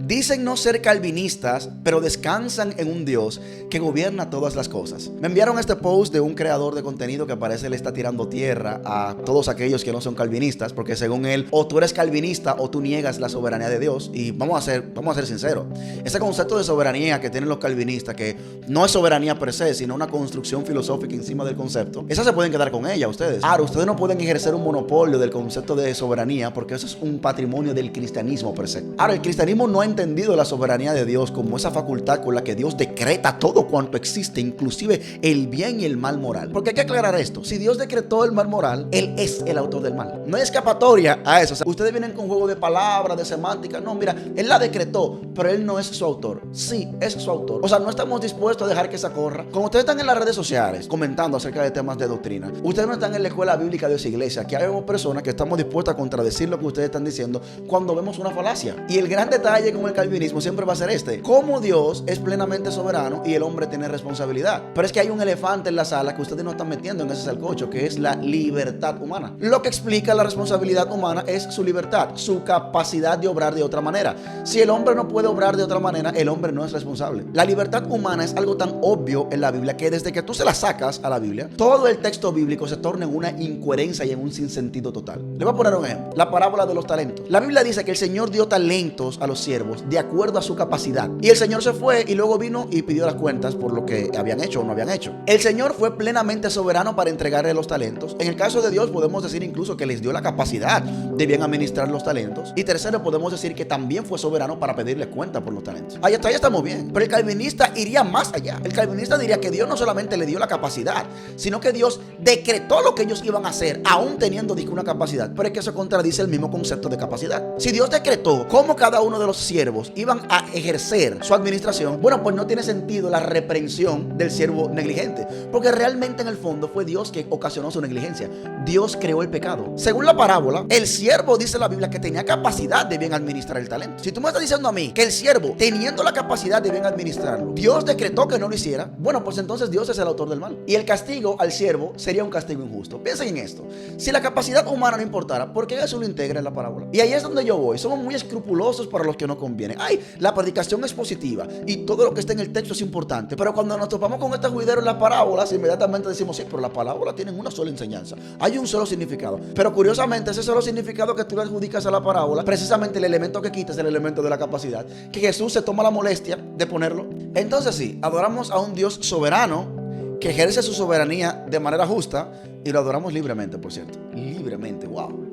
Dicen no ser calvinistas, pero descansan en un Dios que gobierna todas las cosas. Me enviaron este post de un creador de contenido que parece le está tirando tierra a todos aquellos que no son calvinistas, porque según él, o tú eres calvinista o tú niegas la soberanía de Dios. Y vamos a ser sinceros, ese concepto de soberanía que tienen los calvinistas, que no es soberanía per se, sino una construcción filosófica encima del concepto, esa se pueden quedar con ella ustedes. Ahora, ustedes no pueden ejercer un monopolio del concepto de soberanía, porque eso es un patrimonio del cristianismo per se. Ahora, el cristianismo no ha entendido la soberanía de Dios como esa facultad con la que Dios decreta todo cuanto existe, inclusive el bien y el mal moral. Porque hay que aclarar esto: si Dios decretó el mal moral, Él es el autor del mal. No hay escapatoria a eso. O sea, ustedes vienen con juego de palabras, de semántica. No, mira, Él la decretó, pero Él no es su autor. Sí, es su autor. O sea, no estamos dispuestos a dejar que esa corra. Cuando ustedes están en las redes sociales comentando acerca de temas de doctrina, ustedes no están en la escuela bíblica de Dios Iglesia. Aquí hay personas que estamos dispuestas a contradecir lo que ustedes están diciendo cuando vemos una falacia. Y el gran detalle con el calvinismo siempre va a ser este: cómo Dios es plenamente soberano y el hombre tiene responsabilidad. Pero es que hay un elefante en la sala que ustedes no están metiendo en ese sancocho, que es la libertad humana. Lo que explica la responsabilidad humana es su libertad, su capacidad de obrar de otra manera. Si el hombre no puede obrar de otra manera, el hombre no es responsable. La libertad humana es algo tan obvio en la Biblia que desde que tú se la sacas a la Biblia, todo el texto bíblico se torna en una incoherencia y en un sinsentido total. Le voy a poner un ejemplo: la parábola de los talentos. La Biblia dice que el Señor dio talentos a los siervos de acuerdo a su capacidad, y el Señor se fue y luego vino y pidió las cuentas por lo que habían hecho o no habían hecho. El Señor fue plenamente soberano para entregarle los talentos. En el caso de Dios podemos decir incluso que les dio la capacidad de bien administrar los talentos. Y tercero, podemos decir que también fue soberano para pedirle cuenta por los talentos. Ahí estamos bien. Pero el calvinista iría más allá. El calvinista diría que Dios no solamente le dio la capacidad, sino que Dios decretó lo que ellos iban a hacer, aún teniendo una capacidad. Pero es que eso contradice el mismo concepto de capacidad. Si Dios decretó cómo cada uno de los siervos iban a ejercer su administración, bueno, pues no tiene sentido la reprensión del siervo negligente, porque realmente en el fondo fue Dios que ocasionó su negligencia. Dios creó el pecado. Según la parábola, el siervo, dice la Biblia, que tenía capacidad de bien administrar el talento. Si tú me estás diciendo a mí que el siervo, teniendo la capacidad de bien administrarlo, Dios decretó que no lo hiciera, bueno, pues entonces Dios es el autor del mal. Y el castigo al siervo sería un castigo injusto. Piensen en esto: si la capacidad humana no importara, ¿por qué eso lo integra en la parábola? Y ahí es donde yo voy. Somos muy escrupulosos para los que no conviene. Ay, la predicación es positiva y todo lo que está en el texto es importante, pero cuando nos topamos con este juidero en las parábolas, inmediatamente decimos: sí, pero las parábolas tienen una sola enseñanza, hay un solo significado. Pero curiosamente, ese solo significado que tú le adjudicas a la parábola, precisamente el elemento que quitas es el elemento de la capacidad, que Jesús se toma la molestia de ponerlo. Entonces sí, adoramos a un Dios soberano que ejerce su soberanía de manera justa, y lo adoramos libremente, por cierto. Libremente, wow.